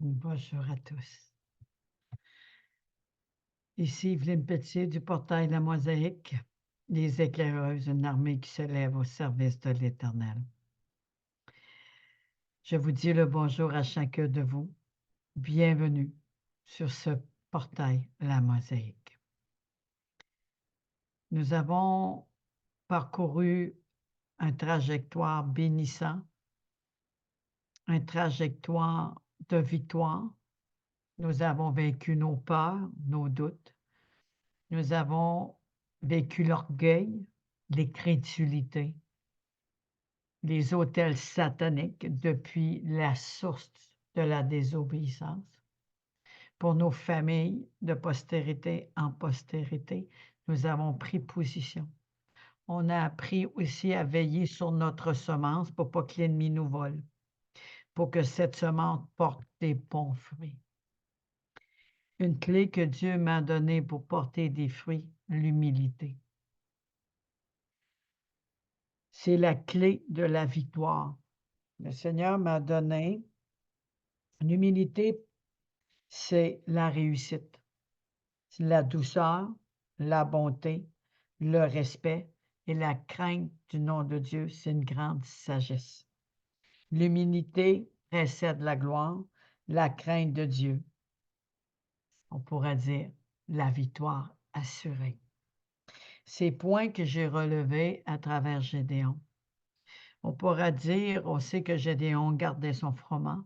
Bonjour à tous. Ici Evelyne Pelletier du portail La Mosaïque, les éclaireuses, une armée qui se lève au service de l'Éternel. Je vous dis le bonjour à chacun de vous. Bienvenue sur ce portail La Mosaïque. Nous avons parcouru un trajectoire bénissant, un trajectoire de victoire. Nous avons vaincu nos peurs, nos doutes. Nous avons vécu l'orgueil, l'incrédulité, les autels sataniques depuis la source de la désobéissance. Pour nos familles de postérité en postérité, nous avons pris position. On a appris aussi à veiller sur notre semence pour pas que l'ennemi nous vole, pour que cette semence porte des bons fruits. Une clé que Dieu m'a donnée pour porter des fruits, l'humilité. C'est la clé de la victoire. Le Seigneur m'a donné l'humilité, c'est la réussite. C'est la douceur, la bonté, le respect et la crainte du nom de Dieu, c'est une grande sagesse. L'humilité précède la gloire, la crainte de Dieu. On pourrait dire la victoire assurée. Ces points que j'ai relevés à travers Gédéon. On pourra dire, on sait que Gédéon gardait son froment,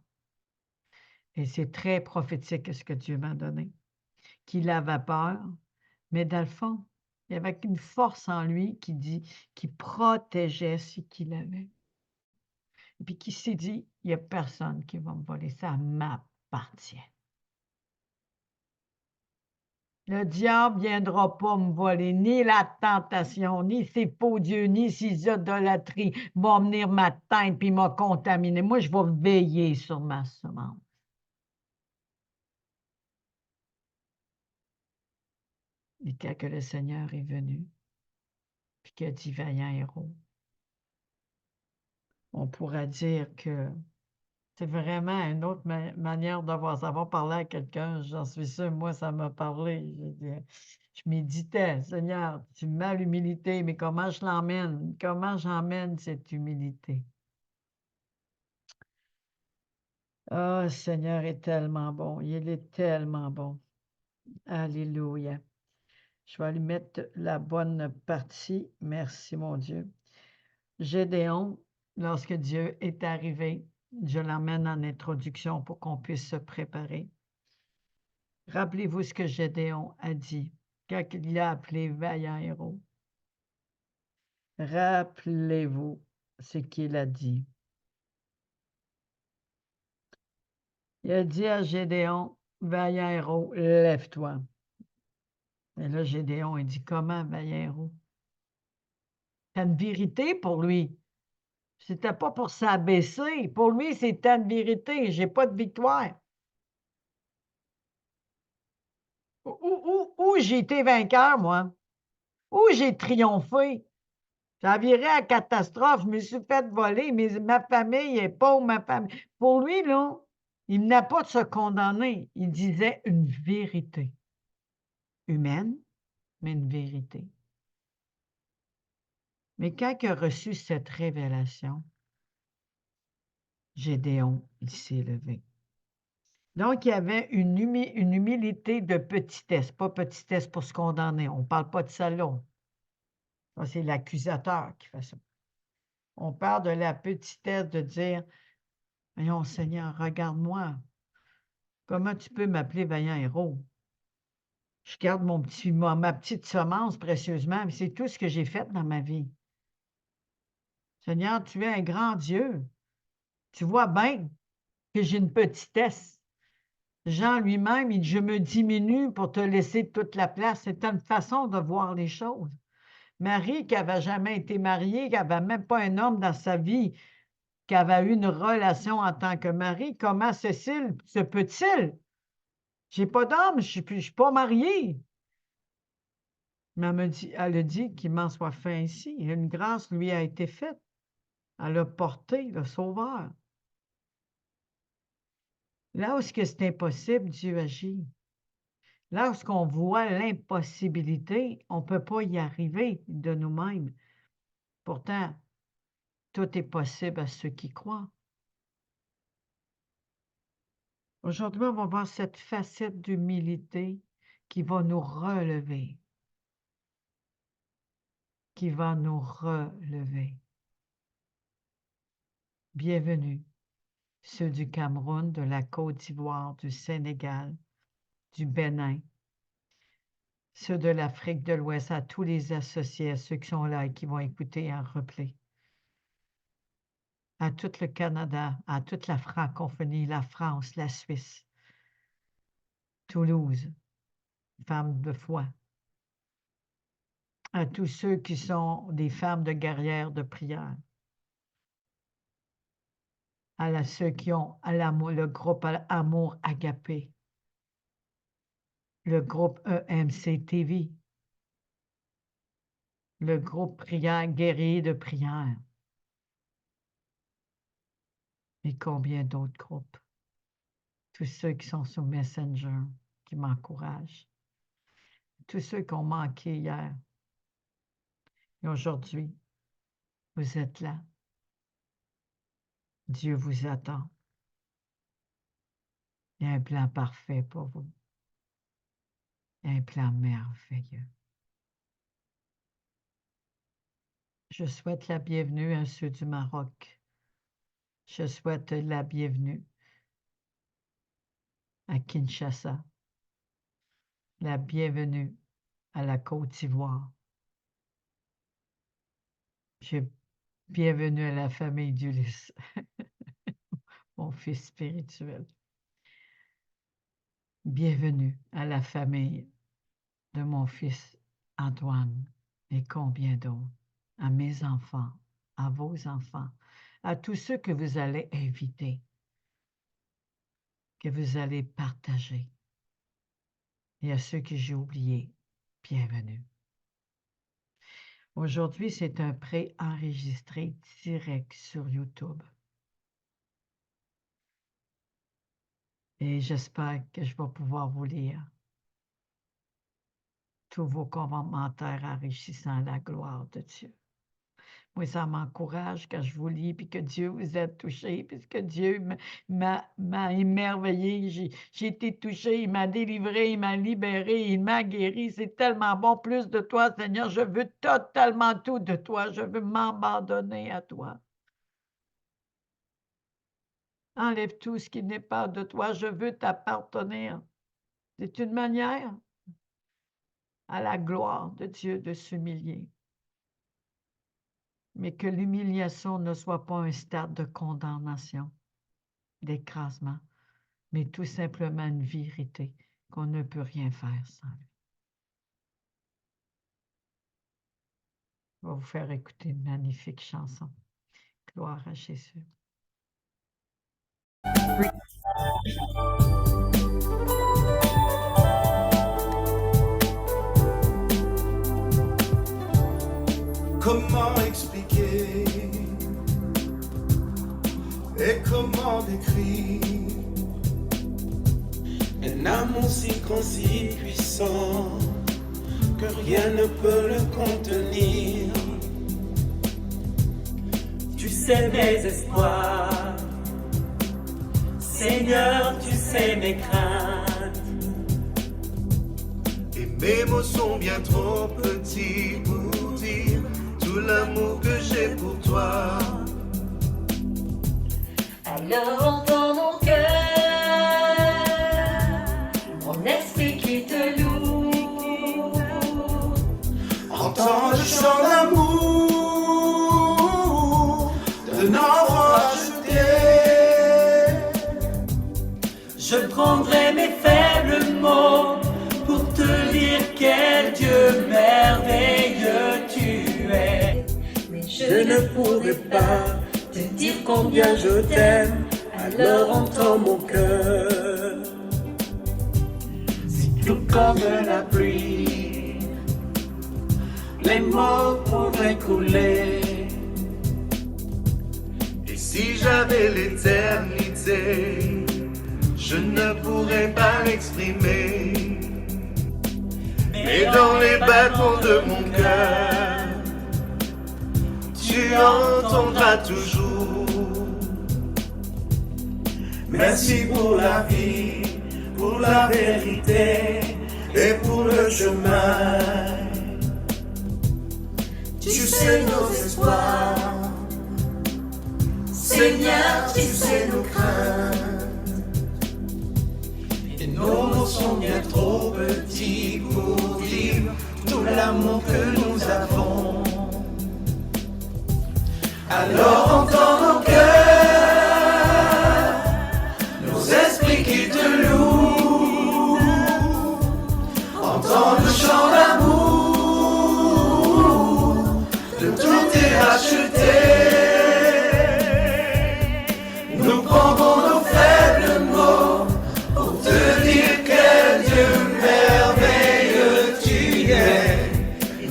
et c'est très prophétique ce que Dieu m'a donné, qu'il avait peur, mais dans le fond, il y avait une force en lui qui protégeait ce qu'il avait. Et puis qui s'est dit, il n'y a personne qui va me voler, ça m'appartient. Le diable ne viendra pas me voler, ni la tentation, ni ses faux dieux, ni ses idolâtries vont venir m'atteindre puis me contaminer. Moi, je vais veiller sur ma semence. Et quand que le Seigneur est venu, puis qu'il a dit, vaillant héros, on pourra dire que c'est vraiment une autre manière de voir. Ça va parler à quelqu'un, j'en suis sûre, moi, ça m'a parlé. Je méditais, Seigneur, tu me mets l'humilité, mais comment je l'emmène? Comment j'emmène cette humilité? Ah, le Seigneur est tellement bon, il est tellement bon. Alléluia. Je vais lui mettre la bonne partie. Merci, mon Dieu. Gédéon, lorsque Dieu est arrivé, je l'emmène en introduction pour qu'on puisse se préparer. Rappelez-vous ce que Gédéon a dit quand il l'a appelé vaillant héros. Rappelez-vous ce qu'il a dit. Il a dit à Gédéon, vaillant héros, lève-toi. Et là, Gédéon, il dit, comment, vaillant héros? C'est une vérité pour lui. C'était pas pour s'abaisser. Pour lui, c'était une vérité. J'ai pas de victoire. Où j'ai été vainqueur, moi? Où j'ai triomphé? Ça virait à catastrophe. Je me suis fait voler, mais ma famille est pauvre, ma famille. Pour lui, là, il n'a pas de se condamner. Il disait une vérité. Humaine, mais une vérité. Mais quand il a reçu cette révélation, Gédéon, il s'est levé. Donc, il y avait une humilité de petitesse, pas petitesse pour se condamner. On ne parle pas de ça là. Ça, c'est l'accusateur qui fait ça. On parle de la petitesse de dire, voyons, Seigneur, regarde-moi. Comment tu peux m'appeler vaillant héros? Je garde ma petite semence précieusement, mais c'est tout ce que j'ai fait dans ma vie. Seigneur, tu es un grand Dieu. Tu vois bien que j'ai une petitesse. Jean lui-même, il dit, je me diminue pour te laisser toute la place. C'est une façon de voir les choses. Marie, qui n'avait jamais été mariée, qui n'avait même pas un homme dans sa vie, qui avait eu une relation en tant que mari, comment Cécile se peut-il? J'ai pas d'homme, je ne suis pas mariée. Mais elle a dit qu'il m'en soit fait ainsi. Une grâce lui a été faite. Elle a porté le Sauveur. Là où c'est impossible, Dieu agit. Là où on voit l'impossibilité, on ne peut pas y arriver de nous-mêmes. Pourtant, tout est possible à ceux qui croient. Aujourd'hui, on va voir cette facette d'humilité qui va nous relever. Qui va nous relever. Bienvenue, ceux du Cameroun, de la Côte d'Ivoire, du Sénégal, du Bénin, ceux de l'Afrique de l'Ouest, à tous les associés, à ceux qui sont là et qui vont écouter en replay, à tout le Canada, à toute la francophonie, la France, la Suisse, Toulouse, femmes de foi, à tous ceux qui sont des femmes de guerrières de prière, ceux qui ont le groupe Amour Agapé, le groupe EMC TV, le groupe Prière Guerrier de prière. Et combien d'autres groupes? Tous ceux qui sont sur Messenger, qui m'encouragent. Tous ceux qui ont manqué hier. Et aujourd'hui, vous êtes là. Dieu vous attend. Il y a un plan parfait pour vous. Il y a un plan merveilleux. Je souhaite la bienvenue à ceux du Maroc. Je souhaite la bienvenue à Kinshasa. La bienvenue à la Côte d'Ivoire. Bienvenue à la famille d'Ulysse, mon fils spirituel. Bienvenue à la famille de mon fils Antoine et combien d'autres, à mes enfants, à vos enfants, à tous ceux que vous allez inviter, que vous allez partager, et à ceux que j'ai oubliés, bienvenue. Aujourd'hui, c'est un pré-enregistré direct sur YouTube. Et j'espère que je vais pouvoir vous lire tous vos commentaires enrichissant la gloire de Dieu. Moi, ça m'encourage quand je vous lis, puis que Dieu vous a touché, puisque Dieu m'a émerveillé. J'ai été touché, il m'a délivré, il m'a libéré, il m'a guéri. C'est tellement bon, plus de toi, Seigneur. Je veux totalement tout de toi. Je veux m'abandonner à toi. Enlève tout ce qui n'est pas de toi. Je veux t'appartenir. C'est une manière à la gloire de Dieu de s'humilier. Mais que l'humiliation ne soit pas un stade de condamnation, d'écrasement, mais tout simplement une vérité qu'on ne peut rien faire sans lui. Je vais vous faire écouter une magnifique chanson. Gloire à Jésus. Comment expliquer et comment décrire un amour si grand, si puissant que rien ne peut le contenir. Tu sais mes espoirs, Seigneur, tu sais mes craintes. Et mes mots sont bien trop petits pour dire tout l'amour que j'ai pour toi. Alors entends mon cœur, mon esprit qui te loue. Entends le chant d'amour d'un enfant acheté. Je prendrai mes faibles mots pour te dire quel Dieu merveilleux tu es. Mais Je ne pourrai pas te dire combien je t'aime, alors entends mon cœur. Si tout comme la pluie, les mots pourraient couler. Et si j'avais l'éternité, je ne pourrais pas l'exprimer. Mais dans les bas-fonds de mon cœur, tu entendras toujours. Merci pour la vie, pour la vérité et pour le chemin. Tu sais nos espoirs, Seigneur, tu sais nos craintes. Et nos mots sont bien trop petits pour dire tout l'amour que nous avons. Alors entends nos cœurs, nos esprits qui te louent. Entends le chant d'amour, de tout est racheté. Nous prendrons nos faibles mots pour te dire quel Dieu merveilleux tu es.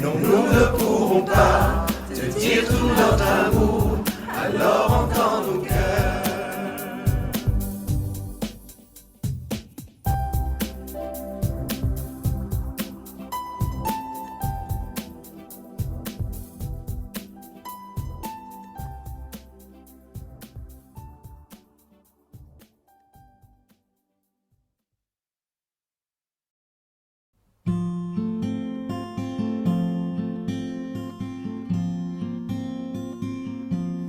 Non, nous ne pourrons pas te dire tout notre amour, alors entends nos cœurs.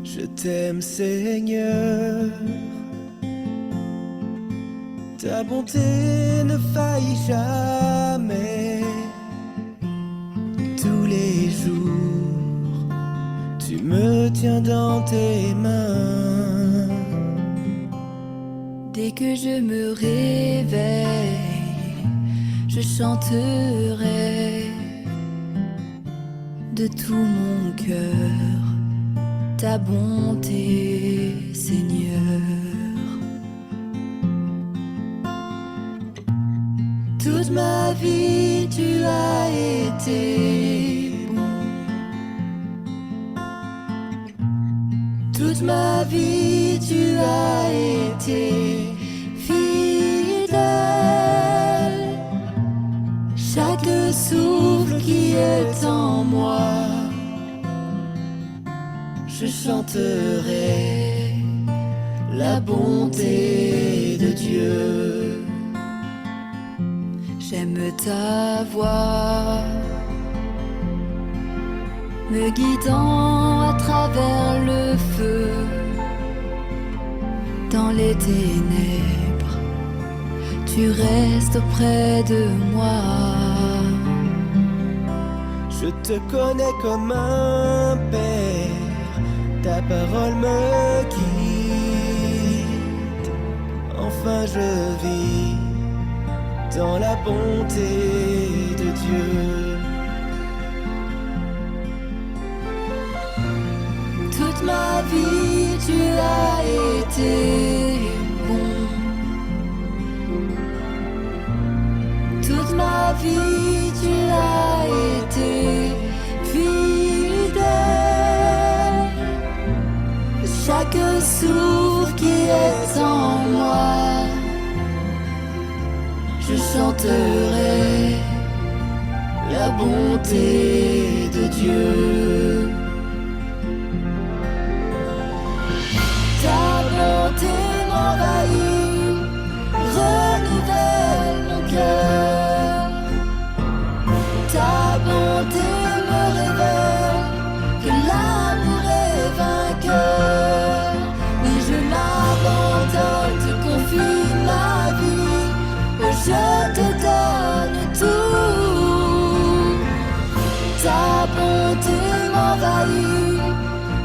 Je t'aime Seigneur, ta bonté ne faillit jamais. Tous les jours, tu me tiens dans tes mains. Dès que je me réveille, je chanterai de tout mon cœur ta bonté, Seigneur. Toute ma vie, tu as été bon. Toute ma vie, tu as été fidèle. Chaque souffle qui est en moi, je chanterai la bonté de Dieu. J'aime ta voix, me guidant à travers le feu. Dans les ténèbres, tu restes auprès de moi. Je te connais comme un père, ta parole me guide. Enfin je vis dans la bonté de Dieu. Toute ma vie, tu as été bon. Toute ma vie, tu as été fidèle. Chaque souffle qui est en moi, je chanterai la bonté de Dieu. Ta bonté m'envahit, renouvelle mon cœur. Ta bonté me révèle que l'amour est vainqueur. Oui, je m'abandonne, te confie ma vie. Oh, je te donne tout. Ta bonté m'envahit,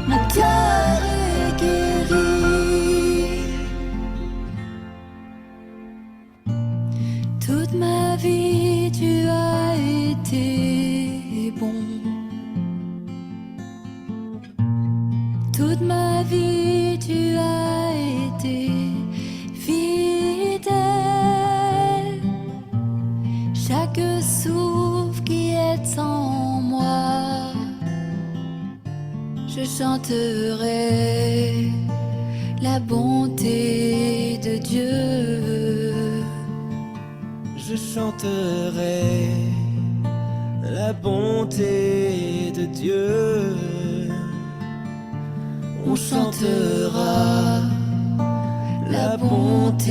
mon cœur est guéri. Toute ma vie, tu as été bon. Toute ma vie, tu as été fidèle. Chaque souffle qui est en moi, je chanterai la bonté de Dieu. chanterai la bonté de Dieu. On chantera la bonté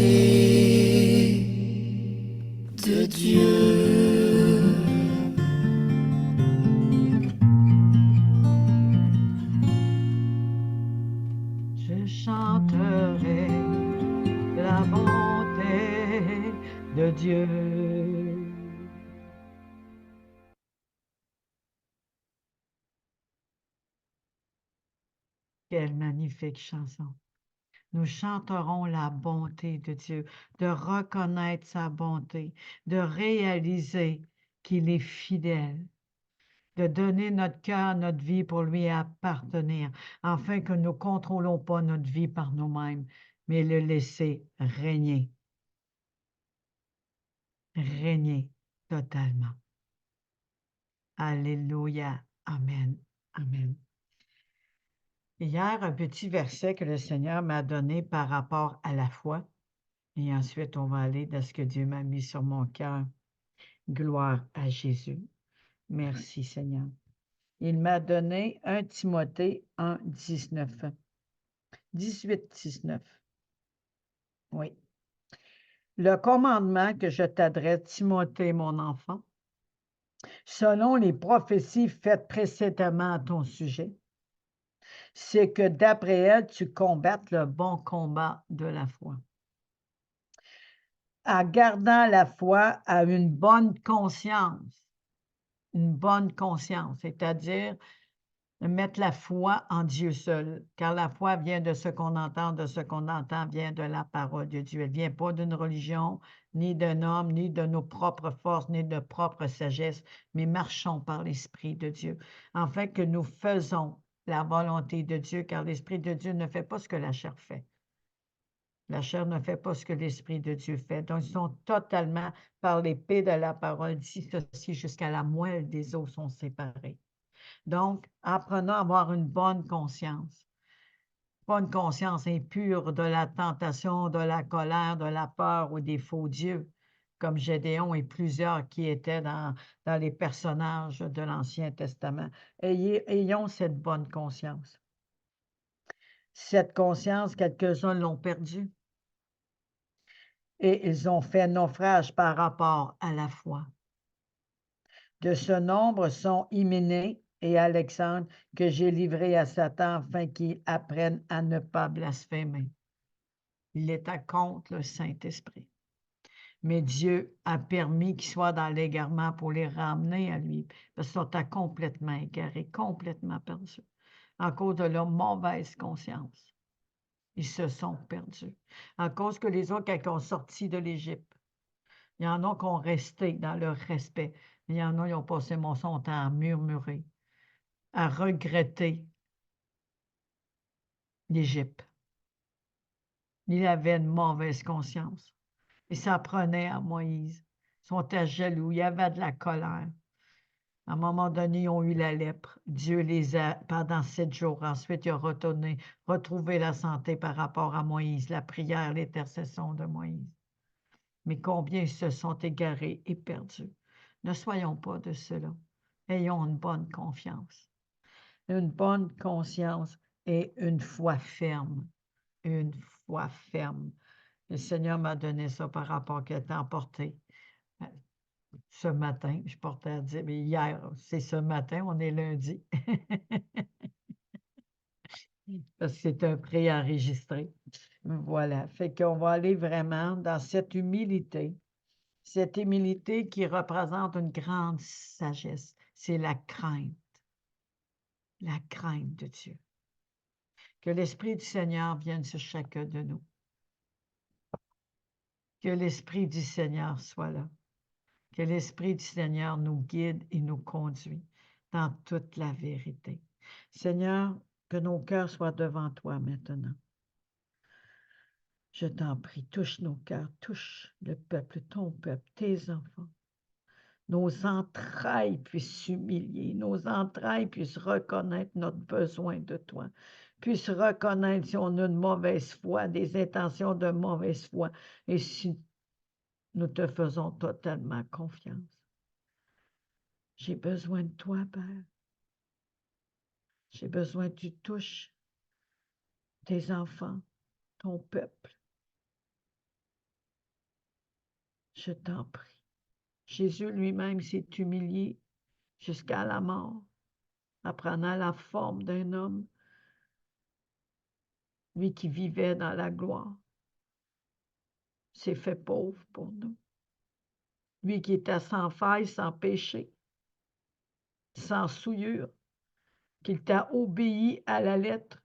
de Dieu. Je chanterai la bonté de Dieu. Quelle magnifique chanson. Nous chanterons la bonté de Dieu, de reconnaître sa bonté, de réaliser qu'il est fidèle, de donner notre cœur, notre vie pour lui appartenir, afin que nous ne contrôlons pas notre vie par nous-mêmes, mais le laisser régner. Régner totalement. Alléluia. Amen. Amen. Hier, un petit verset que le Seigneur m'a donné par rapport à la foi. Et ensuite, on va aller dans ce que Dieu m'a mis sur mon cœur. Gloire à Jésus. Merci, Seigneur. Il m'a donné 1 Timothée 1, 19. 18, 19. Oui. Le commandement que je t'adresse, Timothée, mon enfant, selon les prophéties faites précédemment à ton sujet, c'est que d'après elles, tu combattes le bon combat de la foi. En gardant la foi à une bonne conscience, c'est-à-dire mettre la foi en Dieu seul, car la foi vient de ce qu'on entend, de ce qu'on entend vient de la parole de Dieu. Elle ne vient pas d'une religion, ni d'un homme, ni de nos propres forces, ni de propre sagesse, mais marchons par l'Esprit de Dieu, afin que nous faisons la volonté de Dieu, car l'Esprit de Dieu ne fait pas ce que la chair fait. La chair ne fait pas ce que l'Esprit de Dieu fait. Donc, ils sont totalement, par l'épée de la parole, dissociés jusqu'à la moelle des os sont séparés. Donc, apprenons à avoir une bonne conscience. Pas une conscience impure de la tentation, de la colère, de la peur ou des faux dieux, comme Gédéon et plusieurs qui étaient dans les personnages de l'Ancien Testament. Ayons cette bonne conscience. Cette conscience, quelques-uns l'ont perdue. Et ils ont fait naufrage par rapport à la foi. De ce nombre sont Hyménée et Alexandre que j'ai livrés à Satan afin qu'il apprenne à ne pas blasphémer. Il était contre le Saint-Esprit. Mais Dieu a permis qu'ils soient dans l'égarement pour les ramener à lui, parce qu'ils sont complètement égarés, complètement perdus, à cause de leur mauvaise conscience. Ils se sont perdus. À cause que les autres, quand ils ont sorti de l'Égypte, il y en a qui ont resté dans leur respect. Il y en a qui ont passé son temps à murmurer, à regretter l'Égypte. Il avait une mauvaise conscience. Et ça prenait à Moïse. Ils sont jaloux, il y avait de la colère. À un moment donné, ils ont eu la lèpre. Dieu les a, pendant 7 jours, ensuite, il a retrouvé la santé par rapport à Moïse, la prière, l'intercession de Moïse. Mais combien ils se sont égarés et perdus. Ne soyons pas de cela. Ayons une bonne confiance. Une bonne conscience et une foi ferme. Une foi ferme. Le Seigneur m'a donné ça par rapport à qu'il a emporté ce matin. Je portais à dire, mais hier, c'est ce matin, on est lundi. Parce que c'est un préenregistré. Voilà. Fait qu'on va aller vraiment dans cette humilité qui représente une grande sagesse. C'est la crainte de Dieu. Que l'Esprit du Seigneur vienne sur chacun de nous. Que l'Esprit du Seigneur soit là. Que l'Esprit du Seigneur nous guide et nous conduit dans toute la vérité. Seigneur, que nos cœurs soient devant toi maintenant. Je t'en prie, touche nos cœurs, touche le peuple, ton peuple, tes enfants. Nos entrailles puissent s'humilier, nos entrailles puissent reconnaître notre besoin de toi, puissent reconnaître si on a une mauvaise foi, des intentions de mauvaise foi, et si Nous te faisons totalement confiance. J'ai besoin de toi, Père. J'ai besoin que tu touches tes enfants, ton peuple. Je t'en prie. Jésus lui-même s'est humilié jusqu'à la mort, en prenant la forme d'un homme, lui qui vivait dans la gloire, s'est fait pauvre pour nous. Lui qui était sans faille, sans péché, sans souillure, qui t'a obéi à la lettre,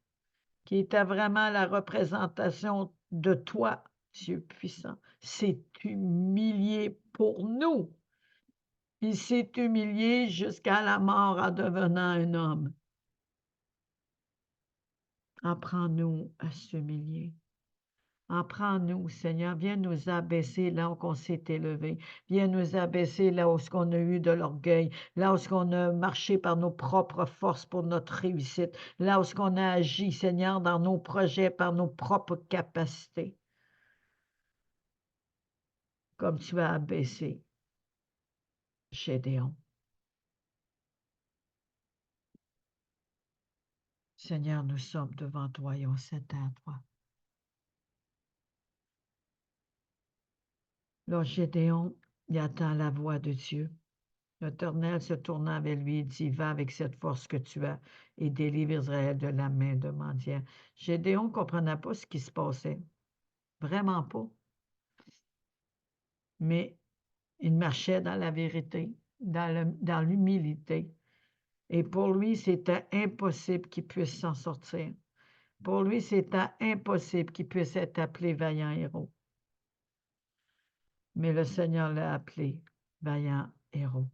qui était vraiment la représentation de toi, Dieu puissant, s'est humilié pour nous. Il s'est humilié jusqu'à la mort en devenant un homme. Apprends-nous à s'humilier. Apprends-nous, Seigneur, viens nous abaisser là où on s'est élevé. Viens nous abaisser là où on a eu de l'orgueil, là où on a marché par nos propres forces pour notre réussite, là où on a agi, Seigneur, dans nos projets par nos propres capacités. Comme tu as abaissé Gédéon. Seigneur, nous sommes devant toi et on s'attend à toi. Là, Gédéon, il attend la voix de Dieu. L'Éternel se tournant vers lui et dit, va avec cette force que tu as et délivre Israël de la main de mendiant. Gédéon ne comprenait pas ce qui se passait. Vraiment pas. Mais il marchait dans la vérité, dans l'humilité. Et pour lui, c'était impossible qu'il puisse s'en sortir. Pour lui, c'était impossible qu'il puisse être appelé vaillant héros. Mais le Seigneur l'a appelé vaillant héros.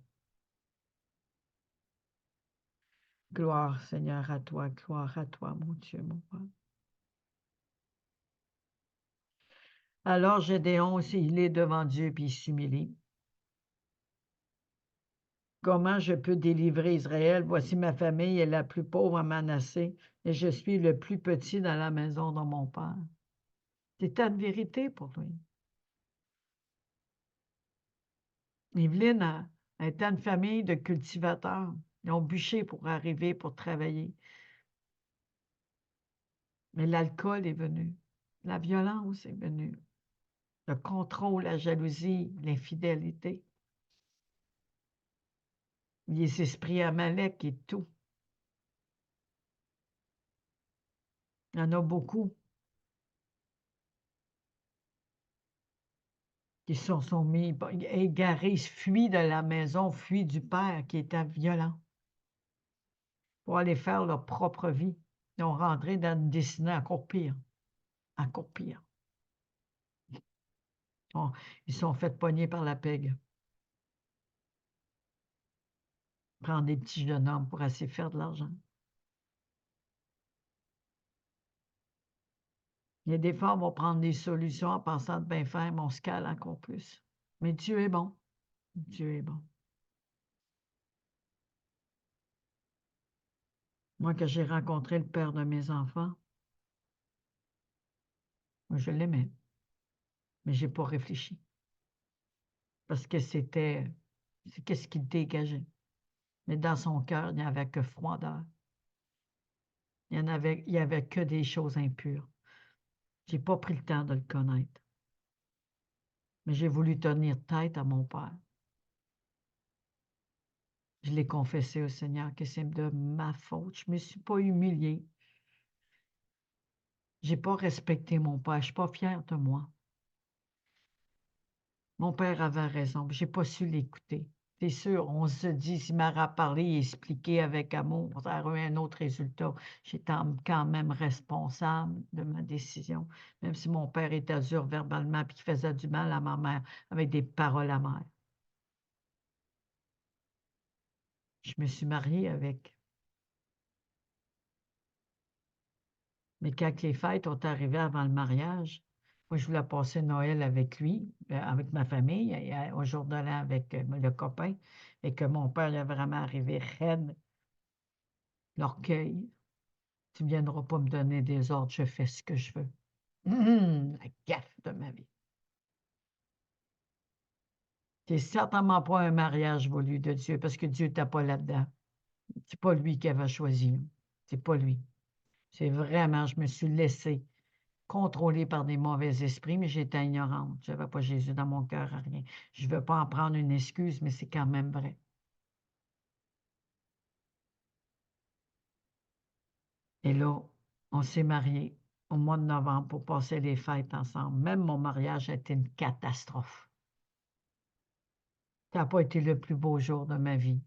Gloire, Seigneur, à toi, mon Dieu, mon roi. Alors Gédéon, il est devant Dieu, puis il s'humilie. Comment je peux délivrer Israël? Voici ma famille est la plus pauvre à Manassé, et je suis le plus petit dans la maison de mon père. C'était une vérité pour lui. Yveline était une famille de cultivateurs. Ils ont bûché pour arriver, pour travailler. Mais l'alcool est venu. La violence est venue. Le contrôle, la jalousie, l'infidélité. Les esprits amalek et tout. Il y en a beaucoup qui se sont mis égarés, fuient de la maison, fuient du père qui était violent pour aller faire leur propre vie. Ils ont rentré dans une destinée encore pire. Encore pire. Ils sont fait pogner par la pègue. Prendre des petits jeunes hommes pour essayer de faire de l'argent. Il y a des fois, on va prendre des solutions en pensant de bien faire, mais on se cale encore plus. Mais Dieu est bon. Dieu est bon. Moi, quand j'ai rencontré le père de mes enfants, moi, je l'aimais, mais je n'ai pas réfléchi. Parce que c'est qu'est-ce qu'il dégageait. Mais dans son cœur, il n'y avait que froideur. Il y avait que des choses impures. Je n'ai pas pris le temps de le connaître. Mais j'ai voulu tenir tête à mon père. Je l'ai confessé au Seigneur que c'est de ma faute. Je ne me suis pas humiliée. Je n'ai pas respecté mon père. Je ne suis pas fière de moi. Mon père avait raison. Je n'ai pas su l'écouter. C'est sûr, on se dit, s'il m'aurait parlé et expliqué avec amour, ça aurait eu un autre résultat. J'étais quand même responsable de ma décision, même si mon père était dur verbalement et qu'il faisait du mal à ma mère avec des paroles amères. Je me suis mariée avec. Mais quand les fêtes ont arrivé avant le mariage, moi, je voulais passer Noël avec lui, avec ma famille, et au jour de l'an avec le copain, et que mon père il est vraiment arrivé raide, l'orgueil. Tu ne viendras pas me donner des ordres, je fais ce que je veux. La gaffe de ma vie. C'est certainement pas un mariage voulu de Dieu parce que Dieu t'a pas là-dedans. C'est pas lui qui avait choisi. C'est pas lui. C'est vraiment, je me suis laissée contrôlée par des mauvais esprits, mais j'étais ignorante. Je n'avais pas Jésus dans mon cœur à rien. Je ne veux pas en prendre une excuse, mais c'est quand même vrai. Et là, on s'est mariés au mois de novembre pour passer les fêtes ensemble. Même mon mariage a été une catastrophe. Ça n'a pas été le plus beau jour de ma vie.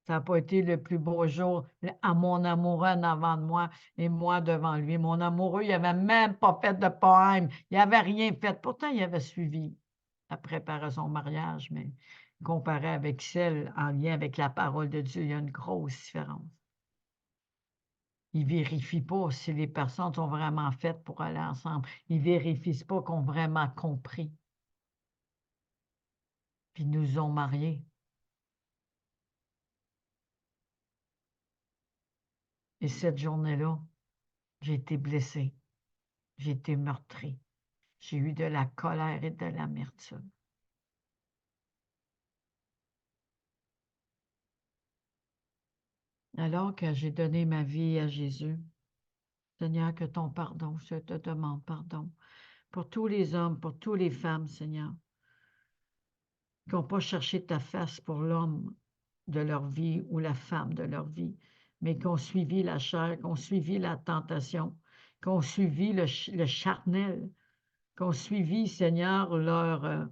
Ça n'a pas été le plus beau jour à mon amoureux en avant de moi et moi devant lui. Mon amoureux, il n'avait même pas fait de poème. Il n'avait rien fait. Pourtant, il avait suivi la préparation au mariage, mais comparé avec celle en lien avec la parole de Dieu, il y a une grosse différence. Il ne vérifie pas si les personnes sont vraiment faites pour aller ensemble. Il ne vérifie pas qu'on a vraiment compris. Puis ils nous ont mariés. Et cette journée-là, j'ai été blessée. J'ai été meurtrie. J'ai eu de la colère et de l'amertume. Alors que j'ai donné ma vie à Jésus, Seigneur, que ton pardon, je te demande pardon pour tous les hommes, pour toutes les femmes, Seigneur, qui n'ont pas cherché ta face pour l'homme de leur vie ou la femme de leur vie, mais qui ont suivi la chair, qui ont suivi la tentation, qui ont suivi le charnel, qui ont suivi, Seigneur, leur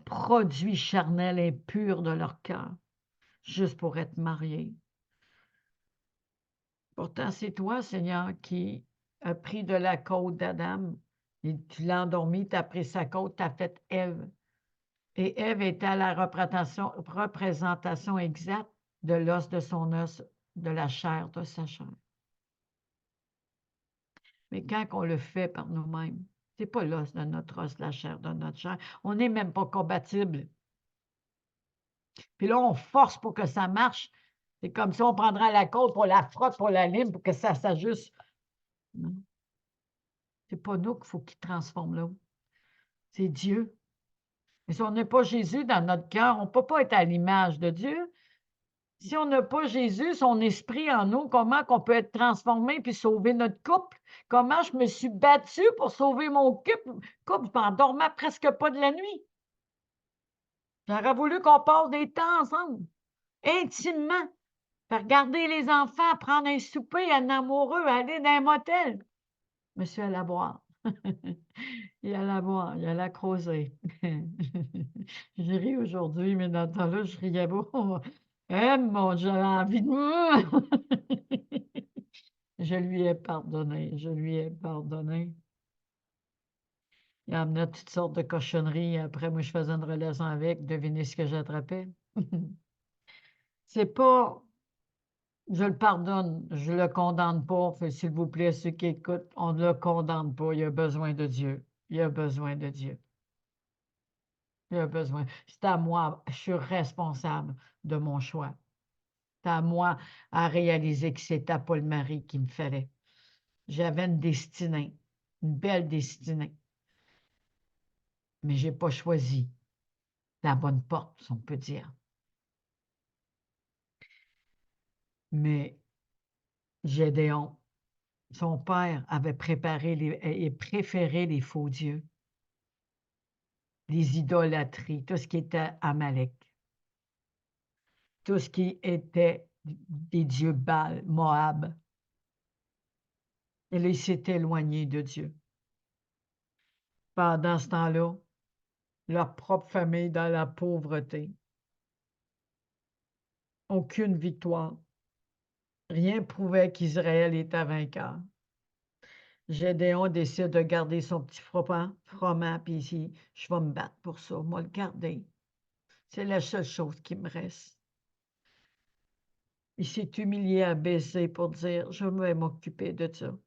produit charnel impur de leur cœur, juste pour être mariés. Pourtant, c'est toi, Seigneur, qui as pris de la côte d'Adam, et tu l'as endormi, tu as pris sa côte, tu as fait Ève. Et Ève était à la représentation exacte de l'os de son os, de la chair de sa chair. Mais quand on le fait par nous-mêmes, c'est pas l'os de notre os, la chair de notre chair. On n'est même pas compatible. Puis là, on force pour que ça marche. C'est comme si on prendrait la côte pour la frotte, pour la lime, pour que ça s'ajuste. Non. C'est pas nous qu'il faut qu'il transforme là. C'est Dieu. Mais si on n'a pas Jésus dans notre cœur, on ne peut pas être à l'image de Dieu. Si on n'a pas Jésus, son esprit en nous, comment qu'on peut être transformé puis sauver notre couple? Comment je me suis battue pour sauver mon couple? Je m'endormais presque pas de la nuit. J'aurais voulu qu'on passe des temps ensemble, intimement, faire regarder les enfants, prendre un souper, un amoureux, aller dans un motel. Monsieur allait boire. Il allait boire, il allait creuser. Je ris aujourd'hui, mais dans ce temps-là, je riais pas. Eh mon Dieu, j'avais envie de... Je lui ai pardonné, je lui ai pardonné. Il amenait toutes sortes de cochonneries. Après, moi, je faisais une relation avec. Devinez ce que j'attrapais. C'est pas... Je le pardonne, je le condamne pas. Fait, s'il vous plaît, ceux qui écoutent, on ne le condamne pas. Il a besoin de Dieu. Il a besoin de Dieu. Il a besoin. C'est à moi. Je suis responsable de mon choix. C'est à moi à réaliser que c'était pas le mari qu'il me fallait. J'avais une destinée, une belle destinée. Mais je n'ai pas choisi la bonne porte, si on peut dire. Mais Gédéon, son père avait préparé et préféré les faux dieux, les idolâtries, tout ce qui était Amalek, tout ce qui était des dieux Baal, Moab. Et là, il s'est éloigné de Dieu. Pendant ce temps-là, leur propre famille dans la pauvreté. Aucune victoire. Rien prouvait qu'Israël était vainqueur. Gédéon décide de garder son petit froment, puis ici, je vais me battre pour ça, moi le garder. C'est la seule chose qui me reste. Il s'est humilié à baisser pour dire, je vais m'occuper de ça.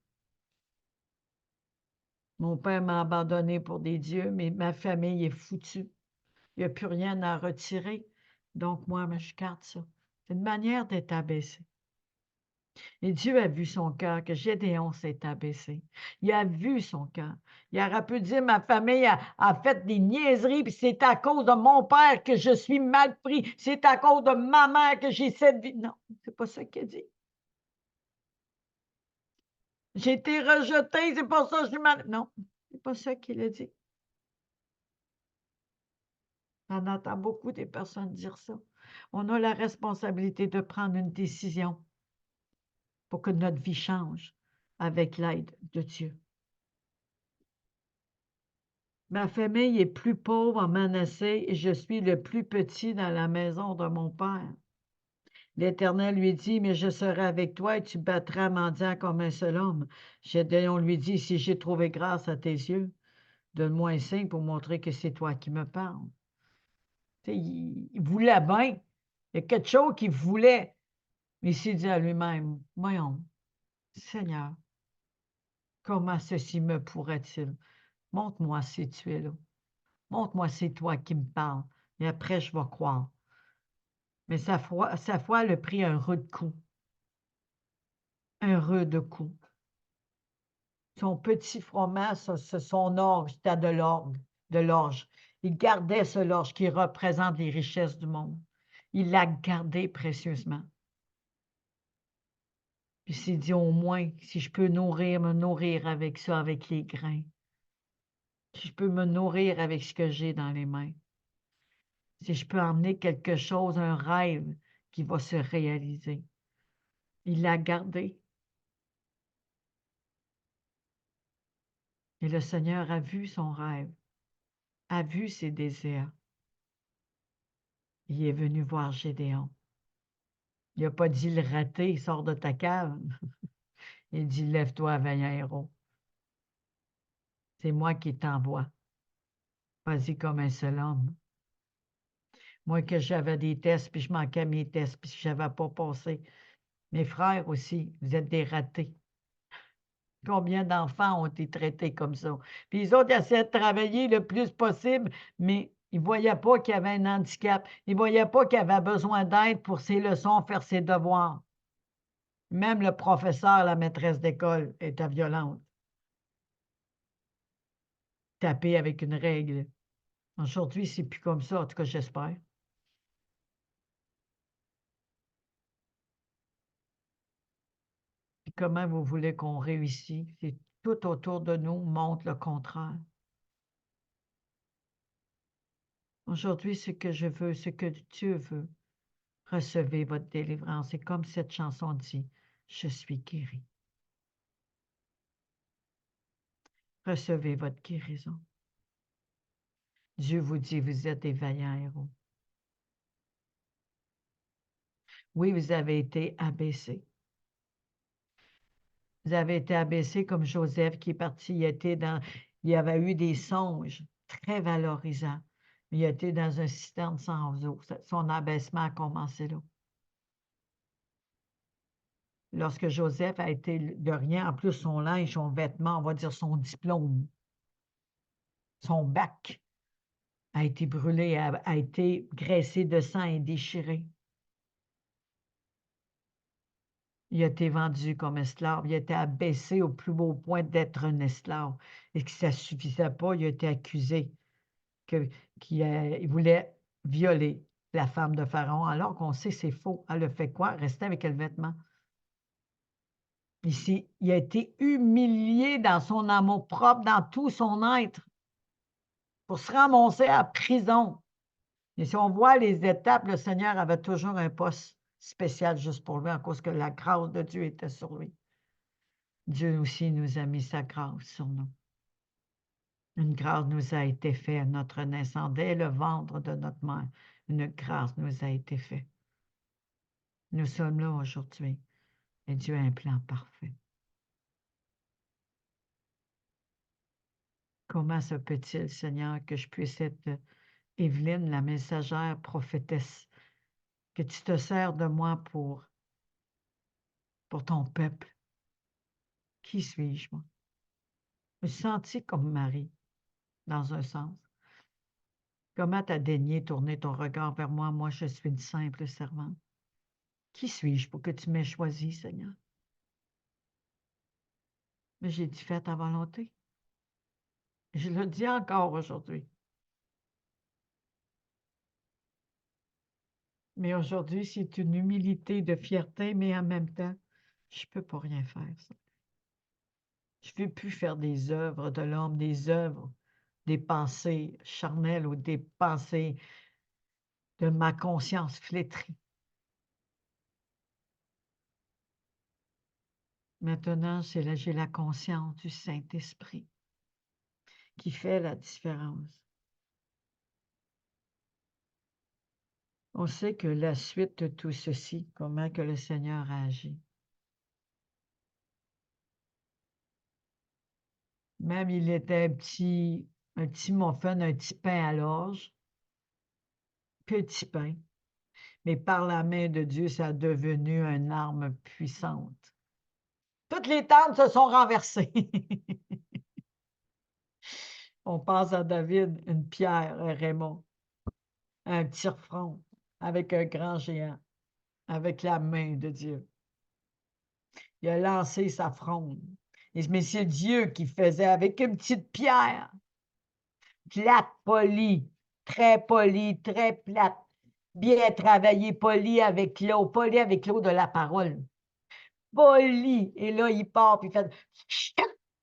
Mon père m'a abandonné pour des dieux, mais ma famille est foutue. Il n'y a plus rien à retirer. Donc, moi, je garde ça. C'est une manière d'être abaissé. Et Dieu a vu son cœur, que Gédéon s'est abaissé. Il a vu son cœur. Il aurait pu dire, ma famille a fait des niaiseries, puis c'est à cause de mon père que je suis mal pris. C'est à cause de ma mère que j'ai cette vie. Non, c'est pas ça qu'il a dit. J'ai été rejeté, c'est pour ça que je suis mal. Non, c'est pas ça qu'il a dit. On entend beaucoup des personnes dire ça. On a la responsabilité de prendre une décision pour que notre vie change avec l'aide de Dieu. Ma famille est plus pauvre en Manassé et je suis le plus petit dans la maison de mon père. L'Éternel lui dit, mais je serai avec toi et tu battras un mendiant comme un seul homme. Gédéon lui dit, si j'ai trouvé grâce à tes yeux, donne-moi un signe pour montrer que c'est toi qui me parles. Tu sais, il voulait bien. Il y a quelque chose qu'il voulait. Mais il s'est dit à lui-même, voyons, Seigneur, comment ceci me pourrait-il? Montre-moi si tu es là. Montre-moi c'est toi qui me parles. Et après, je vais croire. Mais sa foi le prit un rude coup. Un rude coup. Son petit fromage, son orge, c'était de l'orge. Il gardait ce l'orge qui représente les richesses du monde. Il l'a gardé précieusement. Puis il s'est dit, au moins, si je peux me nourrir avec ça, avec les grains. Si je peux me nourrir avec ce que j'ai dans les mains. Si je peux emmener quelque chose, un rêve qui va se réaliser. Il l'a gardé. Et le Seigneur a vu son rêve, a vu ses désirs. Il est venu voir Gédéon. Il n'a pas dit le raté, sors de ta cave. Il dit, lève-toi, vaillant héros. C'est moi qui t'envoie. Vas-y comme un seul homme. Moi que j'avais des tests, puis je manquais mes tests, puis je n'avais pas passé. Mes frères aussi, vous êtes des ratés. Combien d'enfants ont été traités comme ça? Puis les autres essaient de travailler le plus possible, mais ils ne voyaient pas qu'il y avait un handicap. Ils ne voyaient pas qu'il avait besoin d'aide pour ses leçons, faire ses devoirs. Même le professeur, la maîtresse d'école était violente. Taper avec une règle. Aujourd'hui, c'est plus comme ça, en tout cas, j'espère. Puis comment vous voulez qu'on réussisse? Si tout autour de nous montre le contraire. Aujourd'hui, ce que je veux, ce que Dieu veut, recevez votre délivrance. Et comme cette chanson dit, je suis guéri. Recevez votre guérison. Dieu vous dit, vous êtes des vaillants héros. Oui, vous avez été abaissés. Vous avez été abaissés comme Joseph qui est parti. Il avait eu des songes très valorisants. Mais il a été dans un citerne sans eau. Son abaissement a commencé là. Lorsque Joseph a été de rien, en plus son linge, son vêtement, on va dire son diplôme, son bac a été brûlé, a été graissé de sang et déchiré. Il a été vendu comme esclave. Il a été abaissé au plus beau point d'être un esclave. Et que ça ne suffisait pas, il a été accusé qu'il voulait violer la femme de Pharaon, alors qu'on sait que c'est faux. Elle a fait quoi? Rester avec le vêtement. Il a été humilié dans son amour-propre, dans tout son être, pour se ramasser à prison. Et si on voit les étapes, le Seigneur avait toujours un poste spécial juste pour lui, à cause que la grâce de Dieu était sur lui. Dieu aussi nous a mis sa grâce sur nous. Une grâce nous a été faite à notre naissance, dès le ventre de notre mère. Une grâce nous a été faite. Nous sommes là aujourd'hui et Dieu a un plan parfait. Comment se peut-il, Seigneur, que je puisse être Évelyne, la messagère prophétesse, que tu te sers de moi pour ton peuple? Qui suis-je, moi? Je me suis sentie comme Marie, dans un sens. Comment t'as daigné tourner ton regard vers moi? Moi, je suis une simple servante. Qui suis-je pour que tu m'aies choisi, Seigneur? Mais j'ai dit, fais ta volonté. Je le dis encore aujourd'hui. Mais aujourd'hui, c'est une humilité de fierté, mais en même temps, je ne peux pas rien faire, ça. Je ne veux plus faire des œuvres de l'homme, des œuvres, des pensées charnelles ou des pensées de ma conscience flétrie. Maintenant, j'ai la conscience du Saint-Esprit qui fait la différence. On sait que la suite de tout ceci, comment que le Seigneur a agi. Même il était un petit muffin, un petit pain à l'orge, petit pain, mais par la main de Dieu, ça a devenu une arme puissante. Toutes les tables se sont renversées. On pense à David, une pierre, à Raymond, un petit front avec un grand géant, avec la main de Dieu. Il a lancé sa fronde. Mais c'est Dieu qui faisait avec une petite pierre, plate, polie, très plate, bien travaillée, polie avec l'eau de la parole. Polie. Et là, il part, puis il fait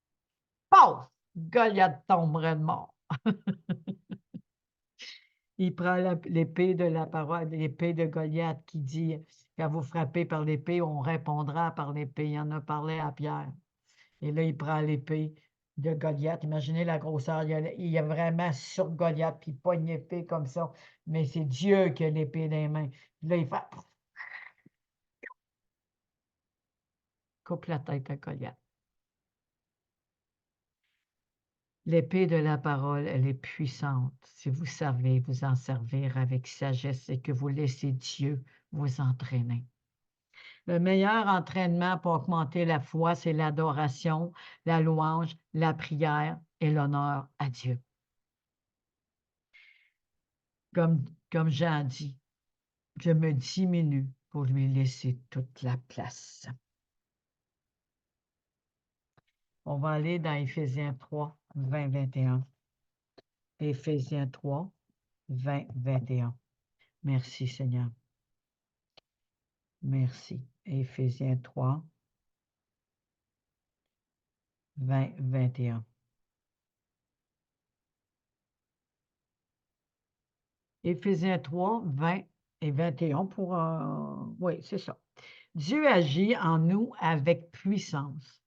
« Paf! » Goliath tomberait de mort. Il prend l'épée de la parole, l'épée de Goliath qui dit « Quand vous frappez par l'épée, on répondra par l'épée. » Il en a parlé à Pierre. Et là, il prend l'épée de Goliath. Imaginez la grosseur. Il y a vraiment sur Goliath, puis pas une épée comme ça. Mais c'est Dieu qui a l'épée dans les mains. Puis là, il fait coupe la tête à Goliath. L'épée de la parole, elle est puissante si vous savez vous en servir avec sagesse et que vous laissez Dieu vous entraîner. Le meilleur entraînement pour augmenter la foi, c'est l'adoration, la louange, la prière et l'honneur à Dieu. Comme Jean dit, je me diminue pour lui laisser toute la place. On va aller dans Éphésiens 3, 20, 21. Éphésiens 3, 20, 21. Merci Seigneur. Merci. Éphésiens 3, 20, 21. Éphésiens 3, 20 et 21 pour... oui, c'est ça. Dieu agit en nous avec puissance.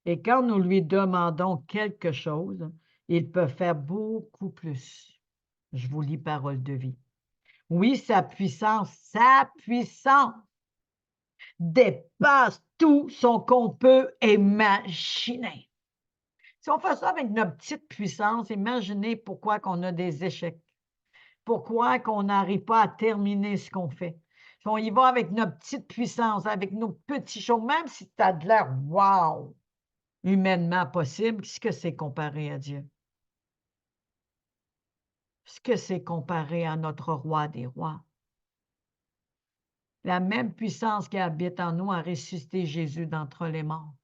Et quand nous lui demandons quelque chose, il peut faire beaucoup plus. Je vous lis Parole de vie. Oui, sa puissance dépasse tout ce qu'on peut imaginer. Si on fait ça avec notre petite puissance, imaginez pourquoi qu'on a des échecs. Pourquoi qu'on n'arrive pas à terminer ce qu'on fait. Si on y va avec notre petite puissance, avec nos petits choses, même si ça a de l'air « wow », humainement possible, qu'est-ce que c'est comparé à Dieu? Ce que c'est comparé à notre roi des rois? La même puissance qui habite en nous a ressuscité Jésus d'entre les morts.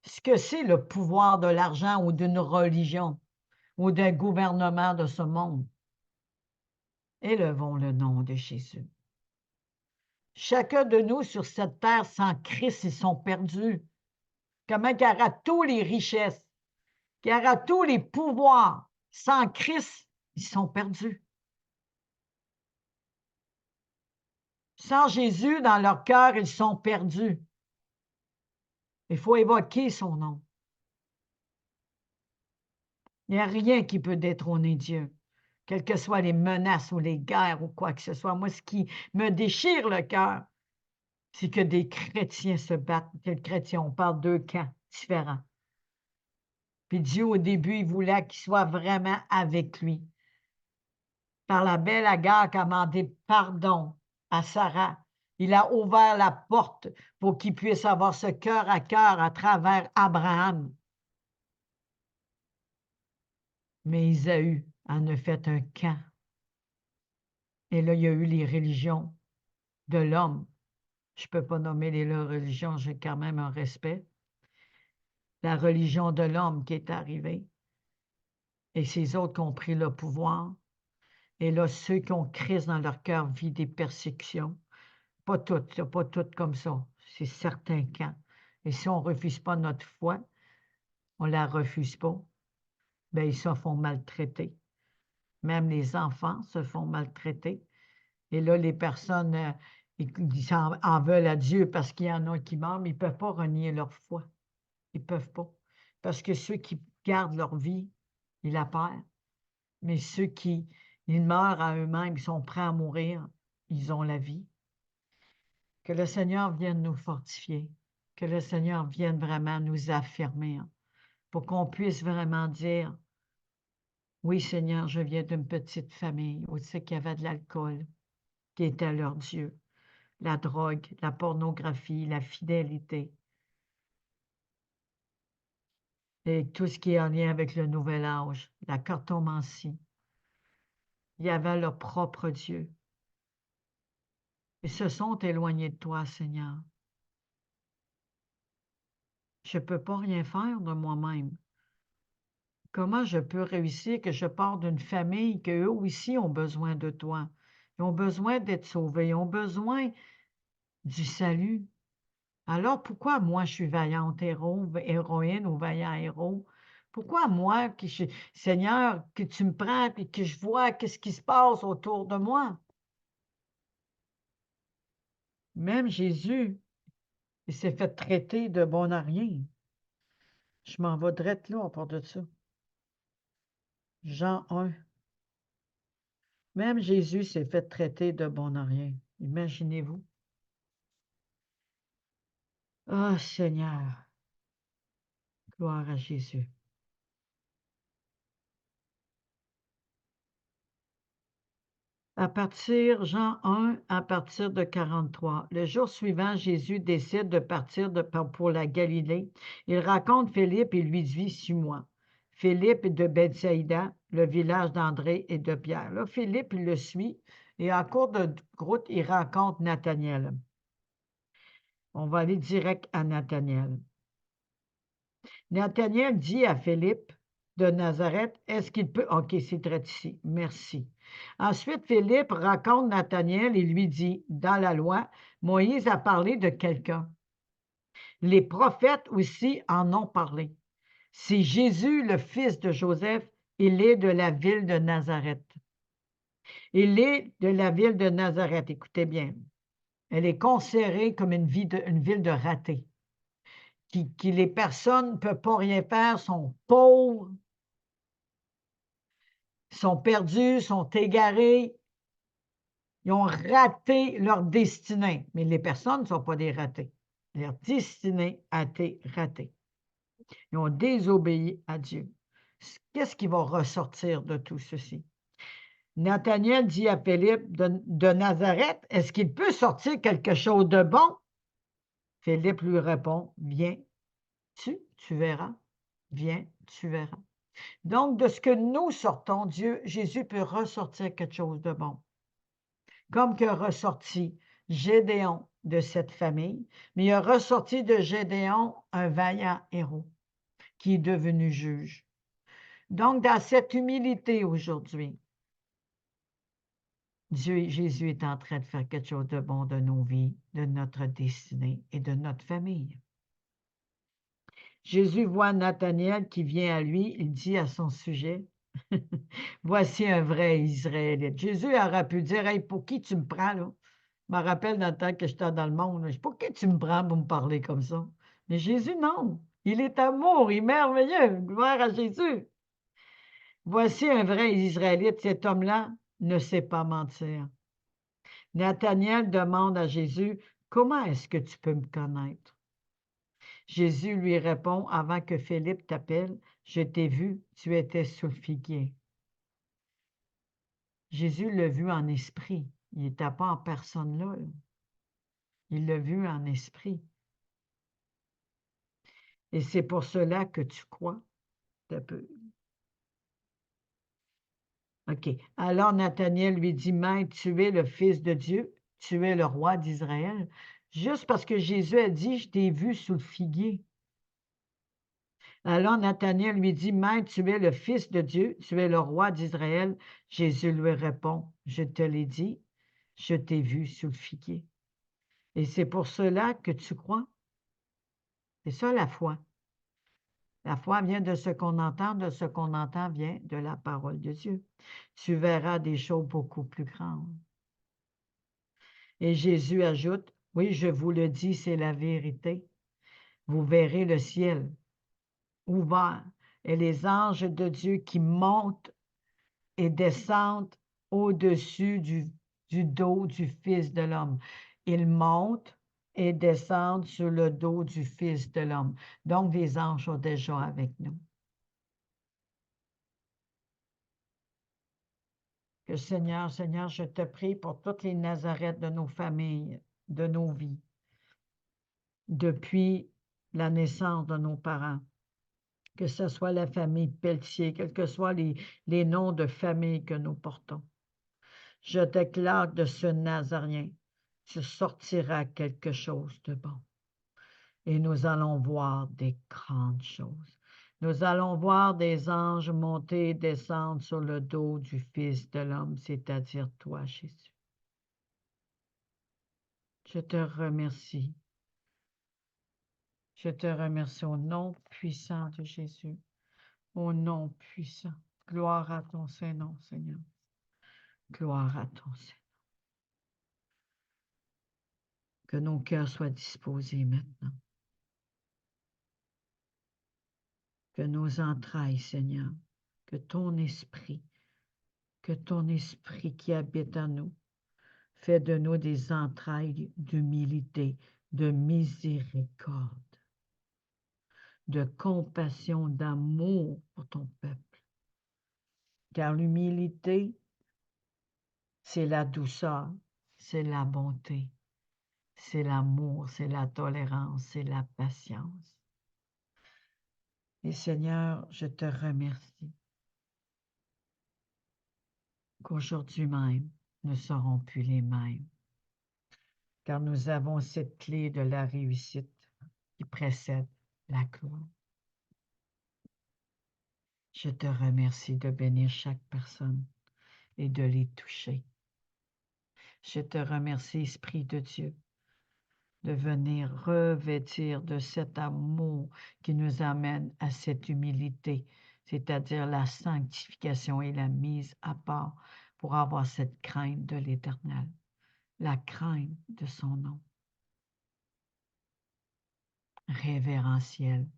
Ce que c'est le pouvoir de l'argent ou d'une religion ou d'un gouvernement de ce monde. Élevons le nom de Jésus. Chacun de nous sur cette terre sans Christ, ils sont perdus. Comment qu'il y aura toutes les richesses, qu'il y aura tous les pouvoirs, sans Christ, ils sont perdus. Sans Jésus dans leur cœur, ils sont perdus. Il faut évoquer son nom. Il n'y a rien qui peut détrôner Dieu, quelles que soient les menaces ou les guerres ou quoi que ce soit. Moi, ce qui me déchire le cœur, c'est que des chrétiens se battent. Quels chrétiens? On parle de 2 camps différents. Puis Dieu, au début, il voulait qu'il soit vraiment avec lui. Par la belle Agar qui a demandé pardon à Sarah, il a ouvert la porte pour qu'il puisse avoir ce cœur à travers Abraham. Mais Ésaü en a fait un camp. Et là, il y a eu les religions de l'homme. Je ne peux pas nommer les religions, j'ai quand même un respect. La religion de l'homme qui est arrivée. Et ces autres qui ont pris le pouvoir. Et là, ceux qui ont Christ dans leur cœur vivent des persécutions. Pas toutes, c'est pas toutes comme ça. C'est certains camps. Et si on ne refuse pas notre foi, on ne la refuse pas, bien, ils se font maltraiter. Même les enfants se font maltraiter. Et là, les personnes, ils en veulent à Dieu parce qu'il y en a qui meurent, mais ils ne peuvent pas renier leur foi. Ils ne peuvent pas. Parce que ceux qui gardent leur vie, ils la perdent. Mais ceux qui ils meurent à eux-mêmes, ils sont prêts à mourir, ils ont la vie. Que le Seigneur vienne nous fortifier. Que le Seigneur vienne vraiment nous affermir pour qu'on puisse vraiment dire, oui, Seigneur, je viens d'une petite famille où c'est qu'il y avait de l'alcool qui était leur Dieu, la drogue, la pornographie, la fidélité et tout ce qui est en lien avec le nouvel âge, la cartomancie. Il y avait leur propre Dieu. Ils se sont éloignés de toi, Seigneur. Je ne peux pas rien faire de moi-même. Comment je peux réussir que je pars d'une famille qu'eux aussi ont besoin de toi? Ils ont besoin d'être sauvés, ils ont besoin du salut. Alors pourquoi moi je suis vaillante héroïne ou vaillant héros? Pourquoi moi, Seigneur, que tu me prends et que je vois qu'est-ce qui se passe autour de moi? Même Jésus, il s'est fait traiter de bon à rien. Je m'en vais direct là à part de ça. Jean 1. Même Jésus s'est fait traiter de bon à rien. Imaginez-vous. Ah, Seigneur, gloire à Jésus. À partir, Jean 1, à partir de 43. Le jour suivant, Jésus décide de partir pour la Galilée. Il raconte Philippe et lui dit, suis-moi. Philippe est de Bethsaïda, le village d'André et de Pierre. Là, Philippe il le suit et en cours de route, il rencontre Nathanaël. On va aller direct à Nathanaël. Nathanaël dit à Philippe de Nazareth, est-ce qu'il peut... OK, c'est très ici. Merci. Ensuite, Philippe raconte Nathanaël et lui dit, dans la loi, Moïse a parlé de quelqu'un. Les prophètes aussi en ont parlé. C'est Jésus, le fils de Joseph, il est de la ville de Nazareth. Il est de la ville de Nazareth, écoutez bien. Elle est considérée comme une ville de ratés. Qui les personnes ne peuvent pas rien faire, sont pauvres, sont perdus, sont égarés. Ils ont raté leur destinée. Mais les personnes ne sont pas des ratés. Leur destinée a été ratée. Ils ont désobéi à Dieu. Qu'est-ce qui va ressortir de tout ceci? Nathanaël dit à Philippe de Nazareth, est-ce qu'il peut sortir quelque chose de bon? Philippe lui répond, viens, tu verras. Viens, tu verras. Donc, de ce que nous sortons, Jésus peut ressortir quelque chose de bon. Comme qu'il a ressorti Gédéon de cette famille, mais il a ressorti de Gédéon un vaillant héros qui est devenu juge. Donc, dans cette humilité aujourd'hui, Jésus est en train de faire quelque chose de bon de nos vies, de notre destinée et de notre famille. Jésus voit Nathanaël qui vient à lui, il dit à son sujet, voici un vrai Israélite. Jésus aurait pu dire, hey, pour qui tu me prends là? Je me rappelle dans le temps que j'étais dans le monde, pour qui tu me prends pour me parler comme ça? Mais Jésus, non. Il est amour, il est merveilleux. Gloire à Jésus. Voici un vrai Israélite. Cet homme-là ne sait pas mentir. Nathanaël demande à Jésus, comment est-ce que tu peux me connaître? Jésus lui répond, avant que Philippe t'appelle, je t'ai vu, tu étais sous le figuier. Jésus l'a vu en esprit. Il n'était pas en personne là. Il l'a vu en esprit. Et c'est pour cela que tu crois. OK. Alors Nathanaël lui dit, Maître, tu es le Fils de Dieu, tu es le roi d'Israël. Juste parce que Jésus a dit, je t'ai vu sous le figuier. Alors Nathanaël lui dit, Maître, tu es le Fils de Dieu, tu es le roi d'Israël. Jésus lui répond, je te l'ai dit, je t'ai vu sous le figuier. Et c'est pour cela que tu crois. C'est ça la foi. La foi vient de ce qu'on entend, de ce qu'on entend vient de la parole de Dieu. Tu verras des choses beaucoup plus grandes. Et Jésus ajoute, oui, je vous le dis, c'est la vérité. Vous verrez le ciel ouvert et les anges de Dieu qui montent et descendent au-dessus du dos du Fils de l'homme. Ils montent et descendent sur le dos du Fils de l'homme. Donc, les anges sont déjà avec nous. Que Seigneur, je te prie pour toutes les Nazarètes de nos familles, de nos vies, depuis la naissance de nos parents, que ce soit la famille Pelletier, quels que soient les noms de famille que nous portons. Je déclare de ce Nazarien, tu sortiras quelque chose de bon. Et nous allons voir des grandes choses. Nous allons voir des anges monter et descendre sur le dos du Fils de l'homme, c'est-à-dire toi, Jésus. Je te remercie. Je te remercie au nom puissant de Jésus. Au nom puissant. Gloire à ton Saint-Nom, Seigneur. Gloire à ton Saint-Nom. Que nos cœurs soient disposés maintenant. Que nos entrailles, Seigneur, que ton esprit qui habite en nous, fait de nous des entrailles d'humilité, de miséricorde, de compassion, d'amour pour ton peuple. Car l'humilité, c'est la douceur, c'est la bonté, c'est l'amour, c'est la tolérance, c'est la patience. Et Seigneur, je te remercie qu'aujourd'hui même, nous ne serons plus les mêmes, car nous avons cette clé de la réussite qui précède la gloire. Je te remercie de bénir chaque personne et de les toucher. Je te remercie, Esprit de Dieu, de venir revêtir de cet amour qui nous amène à cette humilité, c'est-à-dire la sanctification et la mise à part pour avoir cette crainte de l'Éternel, la crainte de son nom. Révérentiel,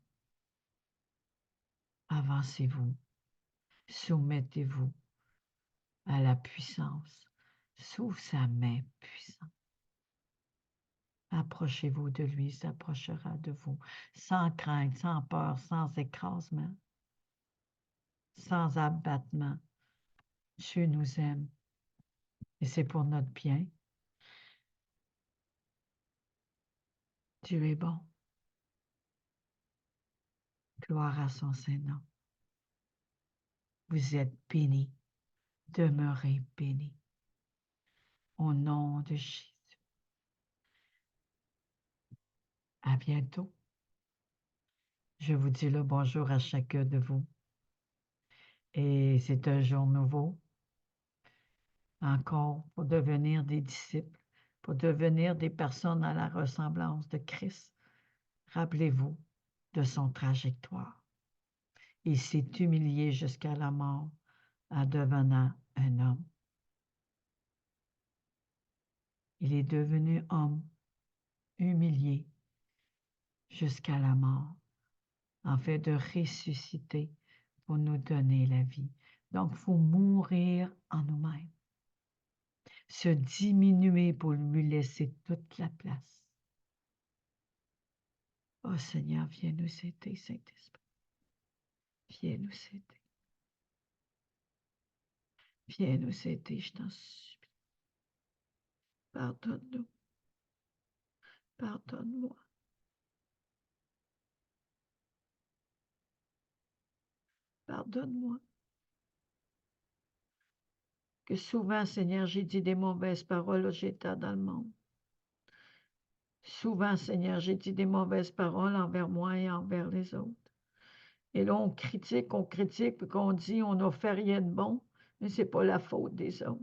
avancez-vous, soumettez-vous à la puissance, sous sa main puissante. Approchez-vous de lui, il s'approchera de vous, sans crainte, sans peur, sans écrasement, sans abattement. Dieu nous aime et c'est pour notre bien. Dieu est bon. Gloire à son Saint-Nom. Vous êtes bénis, demeurez bénis. Au nom de Jésus. À bientôt. Je vous dis le bonjour à chacun de vous. Et c'est un jour nouveau, encore pour devenir des disciples, pour devenir des personnes à la ressemblance de Christ. Rappelez-vous de son trajectoire. Il s'est humilié jusqu'à la mort en devenant un homme. Il est devenu homme, humilié jusqu'à la mort, en fait de ressusciter pour nous donner la vie. Donc, il faut mourir en nous-mêmes, se diminuer pour lui laisser toute la place. Oh Seigneur, viens nous aider, Saint-Esprit. Viens nous aider. Viens nous aider, je t'en supplie. Pardonne-nous. Pardonne-moi. Pardonne-moi. que souvent, Seigneur, j'ai dit des mauvaises paroles, j'étais dans le monde. Souvent, Seigneur, j'ai dit des mauvaises paroles envers moi et envers les autres. Et là, on critique, puis qu'on dit on n'a fait rien de bon, mais ce n'est pas la faute des autres.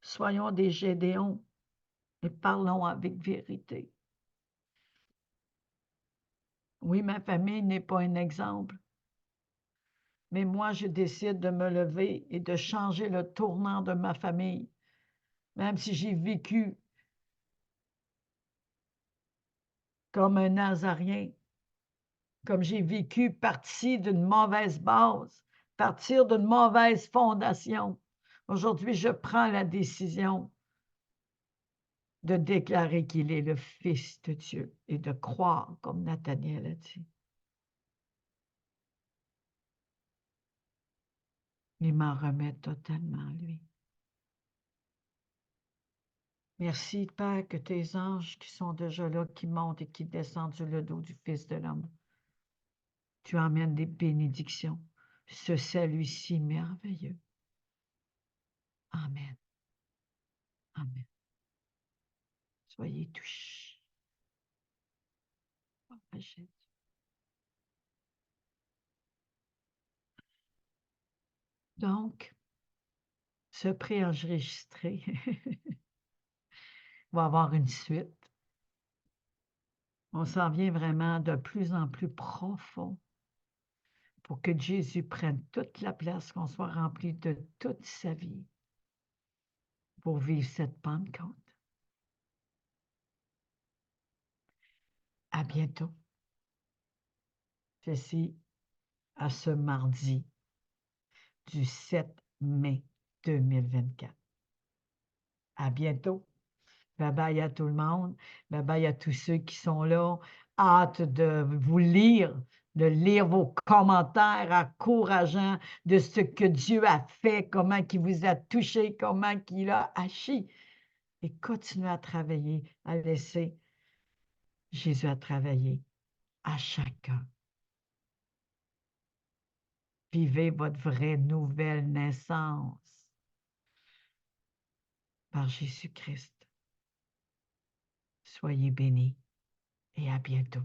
Soyons des Gédéons et parlons avec vérité. Oui, ma famille n'est pas un exemple, mais moi, je décide de me lever et de changer le tournant de ma famille, même si j'ai vécu comme un Nazarien, comme j'ai vécu partie d'une mauvaise base, partir d'une mauvaise fondation. Aujourd'hui, je prends la décision de déclarer qu'il est le Fils de Dieu et de croire, comme Nathanaël a dit. Et m'en remettre totalement à lui. Merci, Père, que tes anges qui sont déjà là, qui montent et qui descendent sur le dos du Fils de l'homme, tu emmènes des bénédictions. Ce salut si merveilleux. Amen. Amen. Soyez touchés. Donc, ce préenregistré va avoir une suite. On s'en vient vraiment de plus en plus profond pour que Jésus prenne toute la place, qu'on soit rempli de toute sa vie pour vivre cette Pentecôte. À bientôt. Ceci à ce mardi du 7 mai 2024. À bientôt. Bye bye à tout le monde. Bye bye à tous ceux qui sont là. Hâte de vous lire, de lire vos commentaires encourageants de ce que Dieu a fait, comment il vous a touché, comment il a agi. Et continuez à travailler, à laisser Jésus à travailler à chacun. Vivez votre vraie nouvelle naissance par Jésus-Christ. Soyez bénis et à bientôt.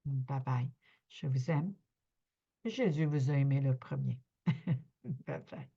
Bye bye. Je vous aime. Jésus vous a aimé le premier. Bye bye.